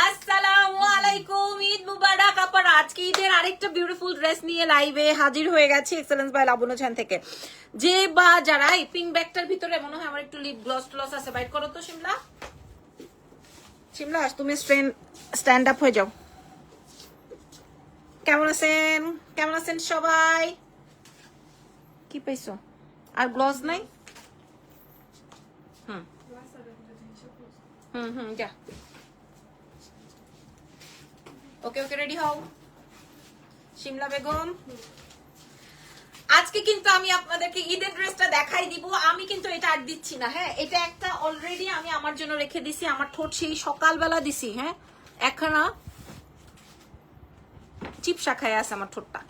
আসসালামু আলাইকুম, ঈদ মুবারক আপার। আজকে ঈদের আরেকটা বিউটিফুল ড্রেস নিয়ে লাইভে হাজির হয়ে গেছে এক্সেলেন্স বাই লাবণ্য চ্যান থেকে। যে বা যারা এই পিঙ্ক ব্যাগটার ভিতরে মনে হয় আমার একটু লিপ গ্লস টলস আছে, বাইট করো তো শিমলা। শিমলা তুমি স্ট্যান্ড আপ হয়ে যাও। কেমন আছেন, কেমন আছেন সবাই? কি পাইছো? আর গ্লস নাই? হুম হুম হুম যা। ওকে ওকে, রেডি হও শিমলা বেগম। আজকে কিন্তু আমি আপনাদেরকে ঈদের ড্রেসটা দেখাই দিব। আমি কিন্তু এটা আর দিচ্ছি না, হ্যাঁ। এটা একটা অলরেডি আমি আমার জন্য রেখে দিছি। আমার ঠোঁট সেই সকালবেলা দিছি, হ্যাঁ। এখন চিপসা খায় আছে আমার ঠোঁটটা।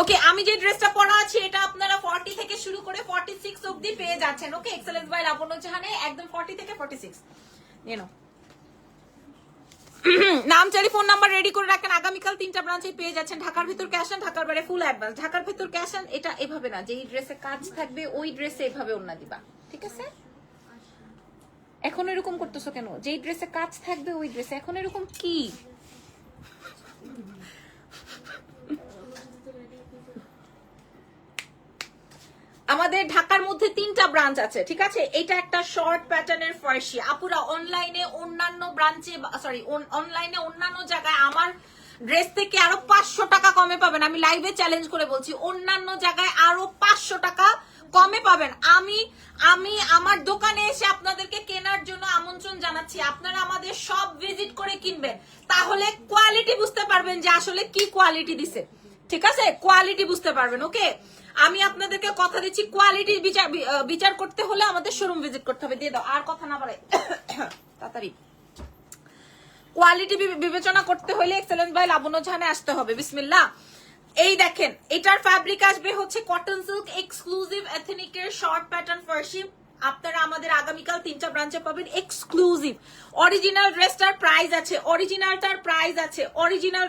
ওকে, আমি যে ড্রেসটা পরা আছি এটা আপনারা 40 থেকে শুরু করে 46 অবধি পেয়ে যাচ্ছেন। ওকে, এক্সেলেন্স বাই লাবণ্য জাহানে একদম 40 থেকে 46 নিয়ে নাও। নাম টেলিফোন নাম্বার রেডি করে রাখেন। আগামীকাল 3টা ব্রাঞ্চে পেয়ে যাচ্ছেন। ঢাকার ভিতর ক্যাশ অন, ঢাকার বাইরে ফুল অ্যাডভান্স। ঢাকার ভিতর ক্যাশ অন, এটা এভাবে না, যেই ড্রেসে কাজ থাকবে ওই ড্রেসে এভাবে ওন্না দিবা, ঠিক আছে? এখন এরকম করতেছো কেন? যেই ড্রেসে কাজ থাকবে ওই ড্রেসে এখন এরকম কি? আমাদের ঢাকার মধ্যে 3টা ব্রাঞ্চ আছে, ঠিক আছে? এটা একটা শর্ট প্যাটার্নের ফার্সি। আপুরা অনলাইনে অন্যান্য ব্রাঞ্চে, সরি অনলাইনে অন্যান্য জায়গায় আমার ড্রেস থেকে আরো 500 টাকা কমে পাবেন। আমি লাইভে চ্যালেঞ্জ করে বলছি, অন্যান্য জায়গায় আরো 500 টাকা কমে পাবেন। আমি আমার দোকানে এসে আপনাদেরকে কেনার জন্য আমন্ত্রণ জানাচ্ছি। আপনারা আমাদের সব ভিজিট করে কিনবেন, তাহলে কোয়ালিটি বুঝতে পারবেন যে আসলে কি কোয়ালিটি দিছে, ঠিক আছে? কোয়ালিটি বুঝতে পারবেন। ওকে, আমি আপনাদেরকে কথা দিচ্ছি, কোয়ালিটির বিচার করতে হলে আমাদের শোরুম ভিজিট করতে হবে। দিয়ে দাও, আর কথা না বলে তাড়াতাড়ি। কোয়ালিটি বিবেচনা করতে হলে এক্সেলেন্স বাই লাবণ্য জাহানে আসতে হবে। বিসমিল্লাহ। এই দেখেন, এটার ফ্যাব্রিক আসবে হচ্ছে কটন সিল্ক এক্সক্লুসিভ এথনিকের শর্ট প্যাটার্ন ফার্সি। আপনারা আমাদের আগামীকাল 3টা ব্রাঞ্চে পাবেন এক্সক্লুসিভ। অরিজিনাল ড্রেসটার প্রাইস আছে, অরিজিনাল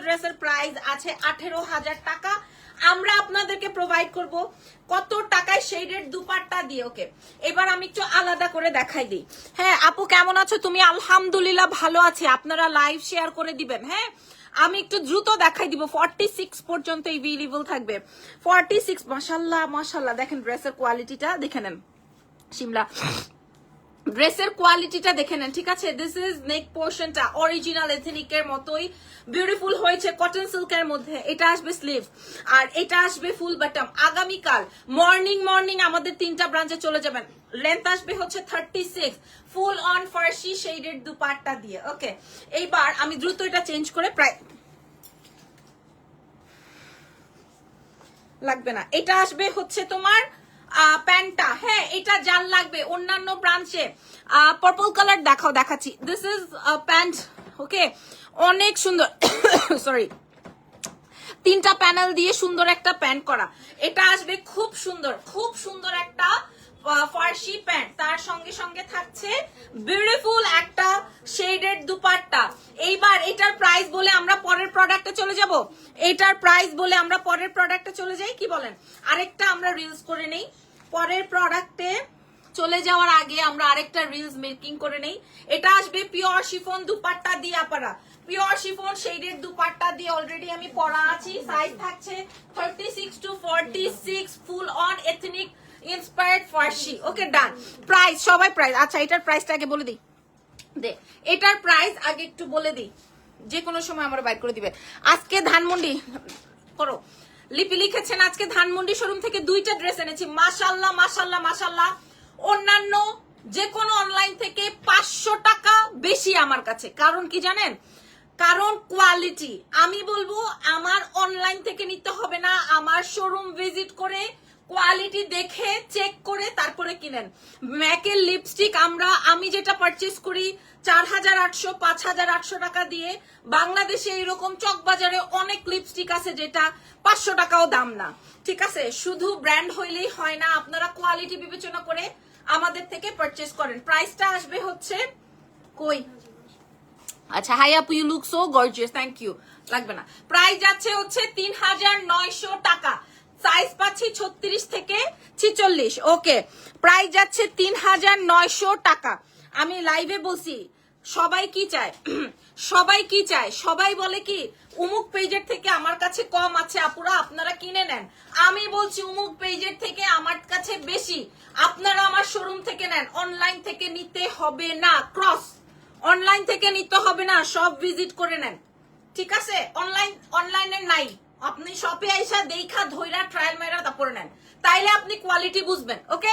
ড্রেসের প্রাইস আছে 18,000 টাকা। আমরা আপনাদেরকে প্রোভাইড করব কত টাকায় শেডেড দুপাট্টা দিয়ে। ওকে, এবার আমি একটু আলাদা করে দেখাই দিই। হ্যাঁ আপু কেমন আছো তুমি? আলহামদুলিল্লাহ ভালো আছি। আপনারা লাইভ শেয়ার করে দিবেন, হ্যাঁ। আমি একটু দ্রুত দেখাই দিব। 46 পর্যন্ত এভেইলেবল থাকবে। 46, মাশাআল্লাহ মাশাআল্লাহ। দেখেন ড্রেসের কোয়ালিটিটা দেখে নেন শিমলা, ড্রেসের কোয়ালিটিটা দেখে নেন, ঠিক আছে? দিস ইজ নেক পোর্শনটা অরিজিনাল এথনিকের মতোই বিউটিফুল হয়েছে, কটন সিল্কের মধ্যে। এটা আসবে স্লিভ আর এটা আসবে ফুল বটম। আগামীকাল মর্নিং আমাদের 3টা ব্রাঞ্চে চলে যাবেন। লেন্থ আসবে হচ্ছে 36, full on Farsi shaded dupatta দিয়ে। ওকে, এইবার আমি দ্রুত এটা চেঞ্জ করে প্রায় লাগবে না। এটা আসবে হচ্ছে তোমার প্যান্টটা, হ্যাঁ। এটা জাল লাগবে অন্যান্য ব্রাঞ্চে। পার্পল কালার দেখাচ্ছি। This is pant. ওকে, অনেক সুন্দর সরি, 3টা প্যানেল দিয়ে সুন্দর একটা প্যান্ট করা। এটা আসবে খুব সুন্দর একটা ফার্সি প্যান্ট। তার সঙ্গে সঙ্গে থাকছে বিউটিফুল একটা শেডেড দুপাট্টা। এইবার এটার প্রাইস বলে আমরা পরের প্রোডাক্টে চলে যাব। কি বলেন? আরেকটা আমরা রিলস করে নেই। পরের প্রোডাক্টে চলে যাওয়ার আগে আমরা আরেকটা রিলস মেকিং করে নেই। এটা আসবে পিওর শিফন দুপাট্টা দিয়ে। আপনারা পিওর শিফন শেডেড দুপাট্টা দিয়ে অলরেডি আমি পরা আছি। সাইজ থাকছে 36 to 46, full on ethnic inspired Farsi. Okay done. Price সবাই প্রাইস, আচ্ছা এটার প্রাইসটা আগে বলে দিই। এটার প্রাইস আগে একটু বলে দিই, যে কোনো সময় আমরা বাইর করে দিবে। আজকে ধানমন্ডি করো, লিপি লিখেছেন আজকে ধানমন্ডি শোরুম থেকে 2টা ড্রেস এনেছি। মাশাআল্লাহ মাশাআল্লাহ মাশাআল্লাহ। অন্যান্য যে কোনো অনলাইন থেকে 500 টাকা বেশি আমার কাছে। কারণ কি জানেন? কারণ কোয়ালিটি। আমি বলবো আমার অনলাইন থেকে নিতে হবে না, আমার শোরুম ভিজিট করে কোয়ালিটি দেখে চেক করে তারপরে কিনেন। ম্যাকের লিপস্টিক আমি যেটা পারচেজ করি 4,800 5,800 টাকা দিয়ে, বাংলাদেশে এরকম চকবাজারে অনেক লিপস্টিক আছে যেটা 500 টাকাও দাম না, ঠিক আছে? শুধু ব্র্যান্ড হইলেই হয় না, আপনারা কোয়ালিটি বিবেচনা করে আমাদের থেকে পারচেজ করেন। প্রাইসটা আসবে হচ্ছে কই, আচ্ছা হাই আপু you look so gorgeous, thank you. লাগবে না। প্রাইস যাচ্ছে হচ্ছে 3,900 টাকা। সাইজ পাচ্ছি 36 থেকে 46। ওকে, প্রাইস যাচ্ছে 3,900 টাকা। আমি লাইভে বলছি সবাই কি চায় সবাই কি চায়, সবাই বলে কি উমুক পেজের থেকে আমার কাছে কম আছে আপুরা, আপনারা কিনে নেন। আমি বলছি উমুক পেজের থেকে আমার কাছে বেশি, আপনারা আমার শোরুম থেকে নেন, অনলাইন থেকে নিতে হবে না। ক্রস অনলাইন থেকে নিতে হবে না, সব ভিজিট করে নেন, ঠিক আছে? অনলাইনে নাই, আপনি শপে আইসা দেখা ধইরা ট্রায়াল মেরা তারপরে নেন, তাইলে আপনি কোয়ালিটি বুঝবেন। ওকে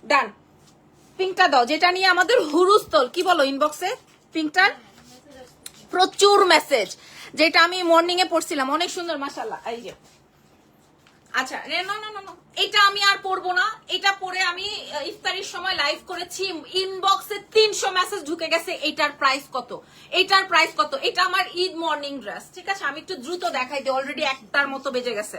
ডান। পিঙ্কটা দাও, যেটা নিয়ে আমাদের হুরুস্থল, কি বলো ইনবক্সে? পিঙ্কটার প্রচুর মেসেজ, যেটা আমি মর্নিং এ পড়ছিলাম, অনেক সুন্দর মাশাআল্লাহ। এই যে আচ্ছা, না এটা আমি আর পড়বো না, এটা পরে আমি ইফতারির সময় লাইভ করেছি, ইনবক্সে 300 মেসেজ ঢুকে গেছে, এটার প্রাইস কত, এটার প্রাইস কত। এটা আমার ঈদ মর্নিং ড্রেস, ঠিক আছে? আমি একটু দ্রুত দেখাই দিই, অলরেডি 1টার মতো বেজে গেছে,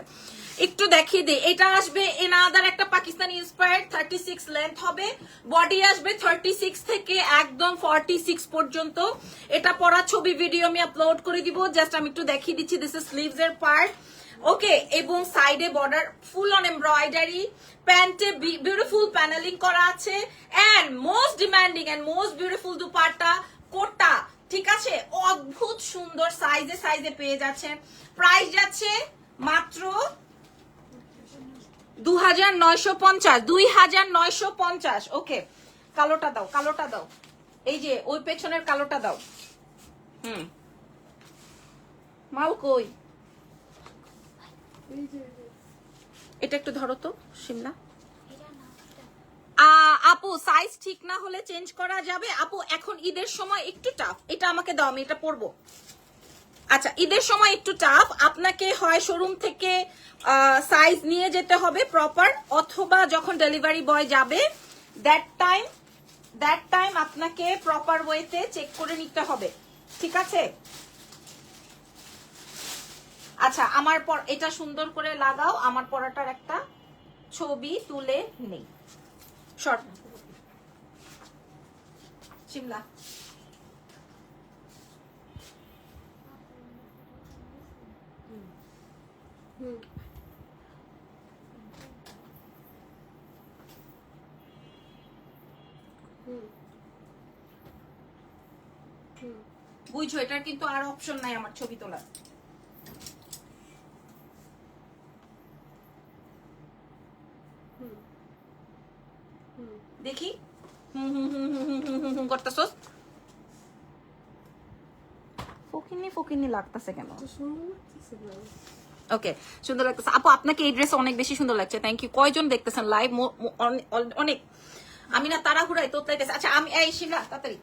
একটু দেখিয়ে দিই। এটা আসবে এনাদার একটা পাকিস্তানি ইন্সপায়ার্ড, 36 লেন্থ হবে, বডি আসবে 36 থেকে একদম 46 পর্যন্ত। এটা পরা ছবি ভিডিও আমি আপলোড করে দিব, জাস্ট আমি একটু দেখিয়ে দিচ্ছি। দিস ইজ স্লিভস এর পার্ট, ওকে, এবং সাইডে বর্ডার ফুল অন এমব্রয়ডারি, প্যান্টে বিউটিফুল প্যানেলিং করা আছে, and most demanding and most beautiful dupatta কোটা, ঠিক আছে? অদ্ভুত সুন্দর সাইজে পেয়ে যাচ্ছেন। প্রাইস যাচ্ছে মাত্র 2950। ওকে, কালোটা দাও, কালোটা দাও, এই যে ওই পেছনের কালোটা দাও। মাল কই? এটা একটু ধরো তো শিমলা। আপু সাইজ ঠিক না হলে চেঞ্জ করা যাবে আপু? এখন ঈদের সময় একটু টাফ, এটা আমাকে দাও, আমি এটা পরবো। আচ্ছা, ঈদের সময় একটু টাফ, আপনাকে হয় শোরুম থেকে সাইজ নিয়ে যেতে হবে প্রপার, অথবা যখন ডেলিভারি বয় যাবে দ্যাট টাইম আপনাকে প্রপার ওয়েতে চেক করে নিতে হবে, ঠিক আছে? আচ্ছা, আমার পর এটা সুন্দর করে লাগাও, আমার পরাটার একটা ছবি তুলে নেই। শর্ট শিমলা, বুঝছো এটার কিন্তু আর অপশন নাই আমার ছবি তোলার। দেখি করতেছস, ফকিনি লাগতেছে কেন? ওকে, সুন্দর লাগতেছে আপু, আপনাকে এই ড্রেস অনেক বেশি সুন্দর লাগছে, থ্যাংক ইউ। কয়জন দেখতেছেন লাইভ? অনেক, আমি না তাড়াহুড়াই তোতলাইতেছি। আচ্ছা, আমি এই শিমলা তাড়াতাড়ি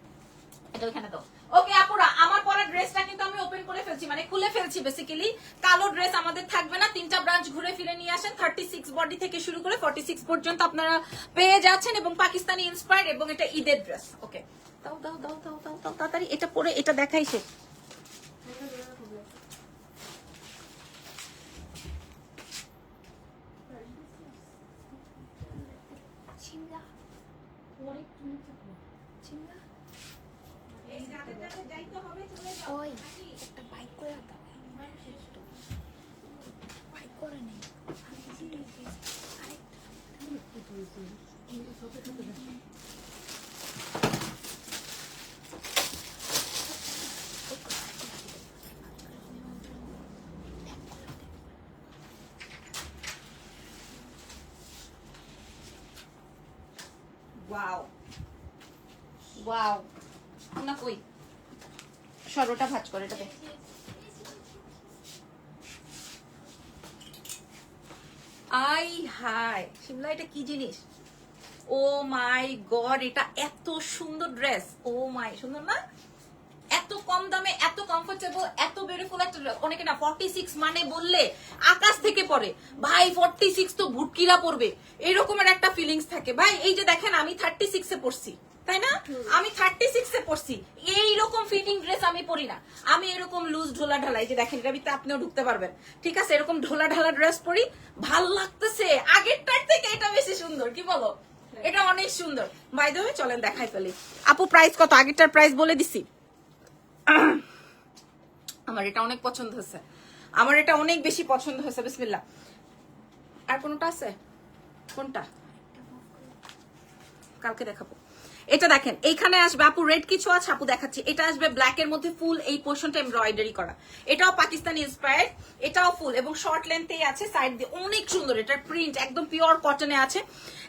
এটা ওখানে দাও। ওকে আপুরা, আমার পরা ড্রেসটা কিন্তু আমি ওপেন করে ফেলছি, মানে খুলে ফেলছি বেসিক্যালি। কালো ড্রেস আমাদের থাকবে না, 3টা ব্রাঞ্চ ঘুরে ফিরে নিয়ে আসেন। 36 বডি থেকে শুরু করে 46 পর্যন্ত আপনারা পেয়ে যাচ্ছেন, এবং পাকিস্তানি ইন্সপায়ার্ড, এবং এটা ঈদের ড্রেস। ওকে, দাও দাও দাও দাও দাও দাও তাড়াতাড়ি, এটা পরে এটা দেখাই সে। ওই একটা বাইক করে দাও, বাইক করে নেই। ওয়াও ওয়াও, না কই সরোটা ভাঁজ করে এটাতে। আই হাই শিমলা, এটা কি জিনিস? ও মাই গড, এটা এত সুন্দর ড্রেস, ও মাই, সুন্দর না? এত কম দামে, এত কমফোর্টেবল, এত বিউটিফুল একটা ড্রেস। অনেকে না 46 মানে বললে আকাশ থেকে পড়ে, ভাই 46 তো ভুটকিরা পড়বে, এরকমের একটা ফিলিংস থাকে ভাই। এই যে দেখেন, আমি 36 এ পড়ছি, তাই না? আমি 36 এ পড়ছি, এইরকম ফিটিং ড্রেস আমি পরি না। আমি এরকম লুজ ঢোলা ঢালা, এই যে দেখেন, এটা ভিতরে আপনিও ঢুকতে পারবেন, ঠিক আছে? এরকম ঢোলা ঢালা ড্রেস পরি, ভাল লাগতেছে। আগেরটার থেকে এটা বেশি সুন্দর, কি বলো? এটা অনেক সুন্দর। বাই দ্য ওয়ে, চলেন দেখাই ফেলি। আপু প্রাইস কত? আগেরটার প্রাইস বলে দিছি। আমার এটা অনেক পছন্দ হয়েছে, আমার এটা অনেক বেশি পছন্দ হয়েছে। বিসমিল্লাহ। আর কোনটা আছে? কোনটা? কালকে দেখাবো। এটা দেখেন এইখানে আসবে আপু রেড কিছু আছে আপু দেখাচ্ছি, এটা আসবে ব্ল্যাক এর মধ্যে ফুল এই পোর্শনটা এমব্রয়ডারি করা, এটাও পাকিস্তানি ইন্সপায়ার্ড, এটাও ফুল এবং শর্ট লেন্থেই আছে, সাইড দিয়ে অনেক সুন্দর, এটার প্রিন্ট একদম পিওর কটনে আছে।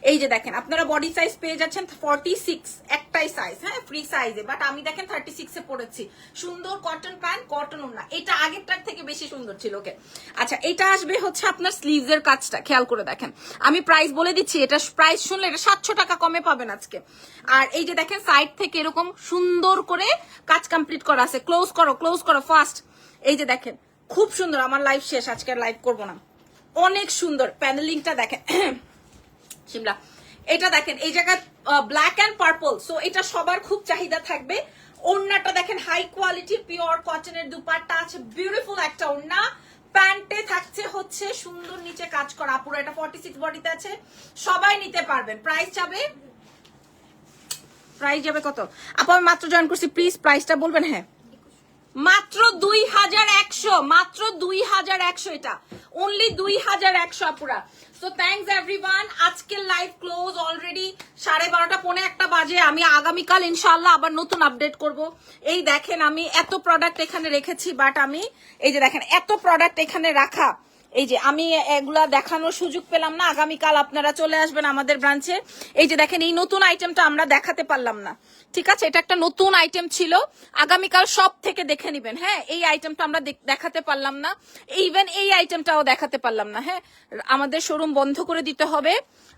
এই যে দেখেন আপনারা বডি সাইজ পেয়ে যাচ্ছেন 46, একটাই সাইজ, হ্যাঁ ফ্রি সাইজে, বাট আমি দেখেন 36 এ পড়েছি। সুন্দর কটন প্যান্ট, কটন ওড়না, এটা আগেরটার থেকে বেশি সুন্দর ছিল। ওকে আচ্ছা, এটা আসবে হচ্ছে আপনার স্লিভস এর কাজটা খেয়াল করে দেখেন, আমি প্রাইস বলে দিচ্ছি, এটা প্রাইস শুনলে এটা 700 টাকা কমে পাবেন আজকে। আর এই যে দেখেন সাইড থেকে এরকম সুন্দর করে কাজ কমপ্লিট করা আছে, ক্লোজ করো ফাস্ট। এই যে দেখেন খুব সুন্দর, আমার লাইভ শেষ, আজকে লাইভ করবো না, অনেক সুন্দর প্যানেলিংটা দেখেন শিমলা। এটা দেখেন এই জায়গায় ব্ল্যাক এন্ড পার্পল, সো এটা সবার খুব চাহিদা থাকবে। ওড়নাটা দেখেন হাই কোয়ালিটির পিওর কটনের দুপাট্টা আছে, বিউটিফুল একটা ওড়না, প্যান্টে থাকছে হচ্ছে সুন্দর নিচে কাজ করা, পুরো এটা 46 বডিতে আছে, সবাই নিতে পারবেন। প্রাইস যাবে কত আপু? আমি মাত্র জয়েন করছি, প্লিজ প্রাইসটা বলবেন। হ্যাঁ মাত্র 2100, মাত্র 2100, এটা অনলি 2100 আপুরা। সো থ্যাঙ্কস এভরিওয়ান, আজকের লাইভ ক্লোজ অলরেডি 12:30 পৌনে 1 বাজে। আমি আগামীকাল ইনশাআল্লাহ আবার নতুন আপডেট করব। এই দেখেন আমি এত প্রোডাক্ট এখানে রেখেছি, বাট আমি এই যে দেখেন এত প্রোডাক্ট এখানে রাখা, এই যে আমি এগুলা দেখানোর সুযোগ পেলাম না। আগামীকাল আপনারা চলে আসবেন আমাদের ব্রাঞ্চে। এই যে দেখেন এই নতুন আইটেমটা আমরা দেখাতে পারলাম না, ঠিক আছে, এটা একটা নতুন আইটেম ছিল, আগামীকাল সব থেকে দেখে নিবেন। হ্যাঁ এই আইটেমটা আমরা দেখাতে পারলাম না, ইভেন এই আইটেমটাও দেখাতে পারলাম না। হ্যাঁ আমাদের শোরুম বন্ধ করে দিতে হবে,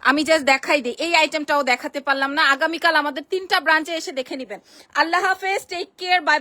আমি জাস্ট দেখাই দিই, এই আইটেমটাও দেখাতে পারলাম না। আগামীকাল আমাদের 3টা ব্রাঞ্চে এসে দেখে নিবেন। আল্লাহ হাফেজ, টেক কেয়ার, বাই।